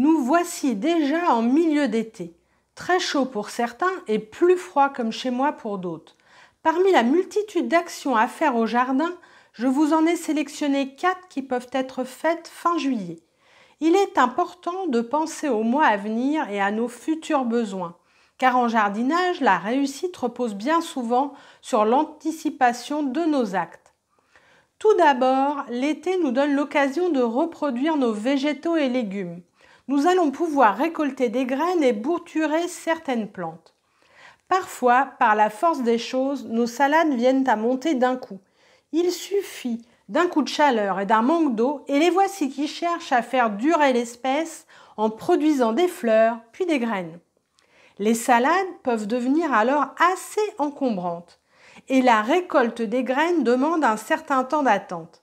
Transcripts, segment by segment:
Nous voici déjà en milieu d'été, très chaud pour certains et plus froid comme chez moi pour d'autres. Parmi la multitude d'actions à faire au jardin, je vous en ai sélectionné 4 qui peuvent être faites fin juillet. Il est important de penser au mois à venir et à nos futurs besoins, car en jardinage, la réussite repose bien souvent sur l'anticipation de nos actes. Tout d'abord, l'été nous donne l'occasion de reproduire nos végétaux et légumes. Nous allons pouvoir récolter des graines et bouturer certaines plantes. Parfois, par la force des choses, nos salades viennent à monter d'un coup. Il suffit d'un coup de chaleur et d'un manque d'eau et les voici qui cherchent à faire durer l'espèce en produisant des fleurs puis des graines. Les salades peuvent devenir alors assez encombrantes et la récolte des graines demande un certain temps d'attente.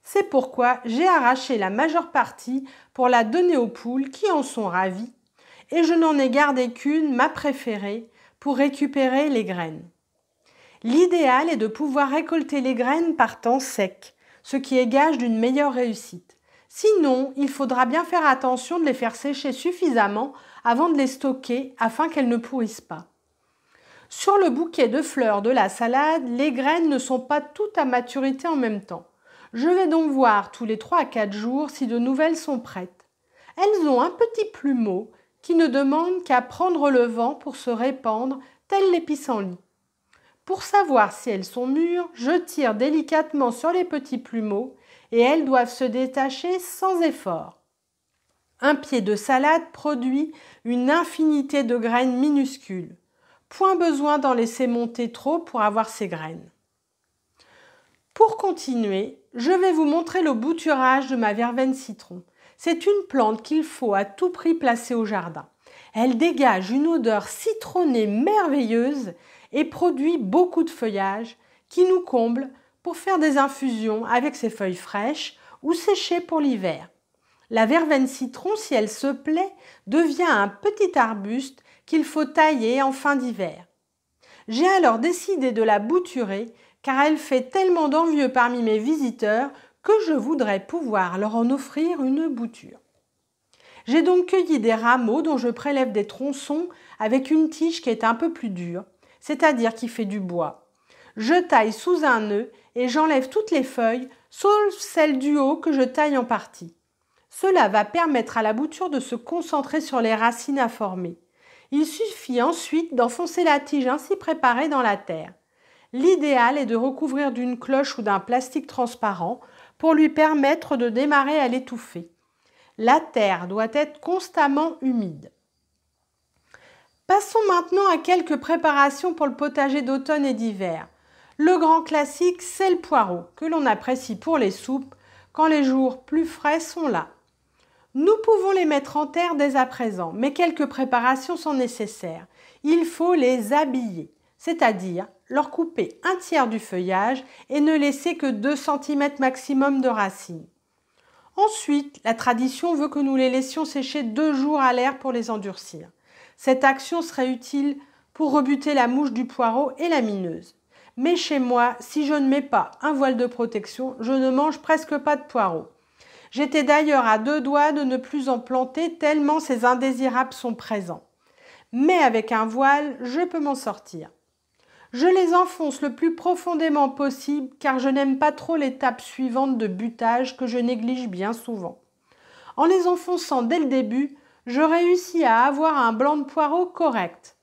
C'est pourquoi j'ai arraché la majeure partie pour la donner aux poules qui en sont ravies et je n'en ai gardé qu'une, ma préférée, pour récupérer les graines. L'idéal est de pouvoir récolter les graines par temps sec, ce qui est gage d'une meilleure réussite. Sinon, il faudra bien faire attention de les faire sécher suffisamment avant de les stocker afin qu'elles ne pourrissent pas. Sur le bouquet de fleurs de la salade, les graines ne sont pas toutes à maturité en même temps. Je vais donc voir tous les 3 à 4 jours si de nouvelles sont prêtes. Elles ont un petit plumeau qui ne demande qu'à prendre le vent pour se répandre, tel les pissenlits. Pour savoir si elles sont mûres, je tire délicatement sur les petits plumeaux et elles doivent se détacher sans effort. Un pied de salade produit une infinité de graines minuscules. Point besoin d'en laisser monter trop pour avoir ces graines. Pour continuer, je vais vous montrer le bouturage de ma verveine citron. C'est une plante qu'il faut à tout prix placer au jardin. Elle dégage une odeur citronnée merveilleuse et produit beaucoup de feuillage qui nous comble pour faire des infusions avec ses feuilles fraîches ou séchées pour l'hiver. La verveine citron, si elle se plaît, devient un petit arbuste qu'il faut tailler en fin d'hiver. J'ai alors décidé de la bouturer car elle fait tellement d'envieux parmi mes visiteurs que je voudrais pouvoir leur en offrir une bouture. J'ai donc cueilli des rameaux dont je prélève des tronçons avec une tige qui est un peu plus dure, c'est-à-dire qui fait du bois. Je taille sous un nœud et j'enlève toutes les feuilles, sauf celles du haut que je taille en partie. Cela va permettre à la bouture de se concentrer sur les racines à former. Il suffit ensuite d'enfoncer la tige ainsi préparée dans la terre. L'idéal est de recouvrir d'une cloche ou d'un plastique transparent pour lui permettre de démarrer à l'étouffer. La terre doit être constamment humide. Passons maintenant à quelques préparations pour le potager d'automne et d'hiver. Le grand classique, c'est le poireau, que l'on apprécie pour les soupes quand les jours plus frais sont là. Nous pouvons les mettre en terre dès à présent, mais quelques préparations sont nécessaires. Il faut les habiller, c'est-à-dire leur couper un tiers du feuillage et ne laisser que 2 cm maximum de racines. Ensuite, la tradition veut que nous les laissions sécher 2 jours à l'air pour les endurcir. Cette action serait utile pour rebuter la mouche du poireau et la mineuse. Mais chez moi, si je ne mets pas un voile de protection, je ne mange presque pas de poireaux. J'étais d'ailleurs à 2 doigts de ne plus en planter tellement ces indésirables sont présents. Mais avec un voile, je peux m'en sortir. Je les enfonce le plus profondément possible car je n'aime pas trop l'étape suivante de butage que je néglige bien souvent. En les enfonçant dès le début, je réussis à avoir un blanc de poireau correct.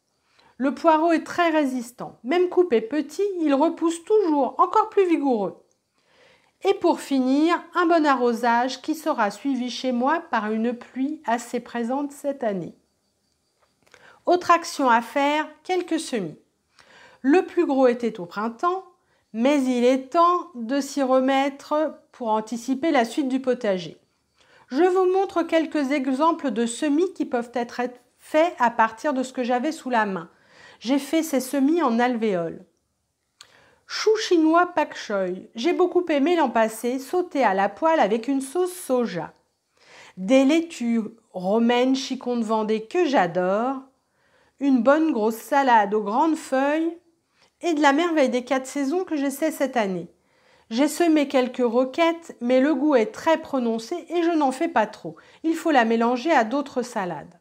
Le poireau est très résistant. Même coupé petit, il repousse toujours encore plus vigoureux. Et pour finir, un bon arrosage qui sera suivi chez moi par une pluie assez présente cette année. Autre action à faire, quelques semis. Le plus gros était au printemps, mais il est temps de s'y remettre pour anticiper la suite du potager. Je vous montre quelques exemples de semis qui peuvent être faits à partir de ce que j'avais sous la main. J'ai fait ces semis en alvéole. Chou chinois pak choy. J'ai beaucoup aimé l'an passé, sauté à la poêle avec une sauce soja. Des laitues romaines chicon de Vendée que j'adore. Une bonne grosse salade aux grandes feuilles et de la merveille des 4 saisons que j'essaie cette année. J'ai semé quelques roquettes, mais le goût est très prononcé et je n'en fais pas trop. Il faut la mélanger à d'autres salades.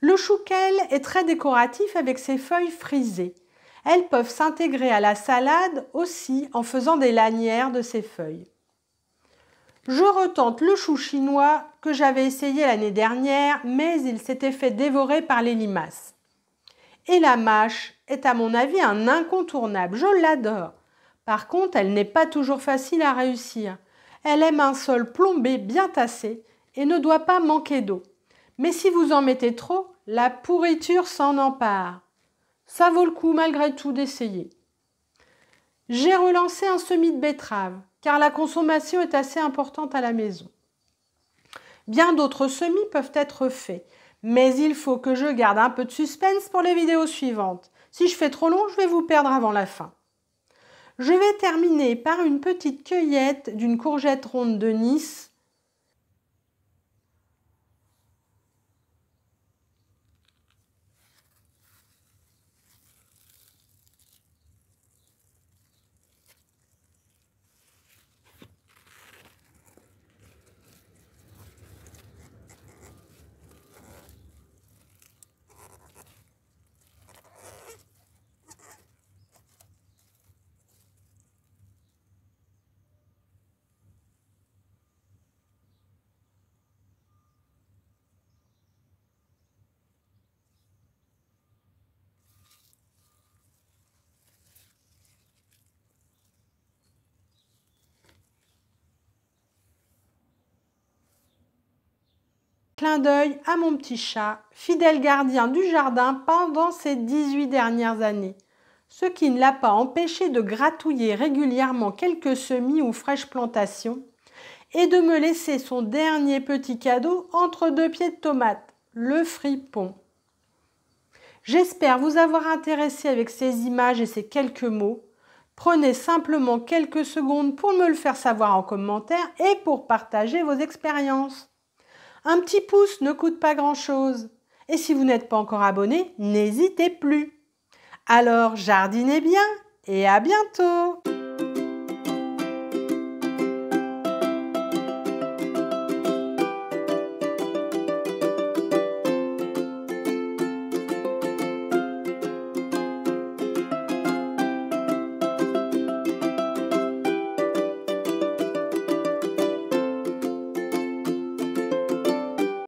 Le chouquel est très décoratif avec ses feuilles frisées. Elles peuvent s'intégrer à la salade aussi en faisant des lanières de ses feuilles. Je retente le chou chinois que j'avais essayé l'année dernière, mais il s'était fait dévorer par les limaces. Et la mâche est à mon avis un incontournable, je l'adore. Par contre, elle n'est pas toujours facile à réussir. Elle aime un sol plombé bien tassé et ne doit pas manquer d'eau. Mais si vous en mettez trop, la pourriture s'en empare. Ça vaut le coup malgré tout d'essayer. J'ai relancé un semis de betterave, car la consommation est assez importante à la maison. Bien d'autres semis peuvent être faits, mais il faut que je garde un peu de suspense pour les vidéos suivantes. Si je fais trop long, je vais vous perdre avant la fin. Je vais terminer par une petite cueillette d'une courgette ronde de Nice. Clin d'œil à mon petit chat, fidèle gardien du jardin pendant ces 18 dernières années, ce qui ne l'a pas empêché de gratouiller régulièrement quelques semis ou fraîches plantations et de me laisser son dernier petit cadeau entre deux pieds de tomates, le fripon. J'espère vous avoir intéressé avec ces images et ces quelques mots. Prenez simplement quelques secondes pour me le faire savoir en commentaire et pour partager vos expériences. Un petit pouce ne coûte pas grand-chose. Et si vous n'êtes pas encore abonné, n'hésitez plus. Alors, jardinez bien et à bientôt!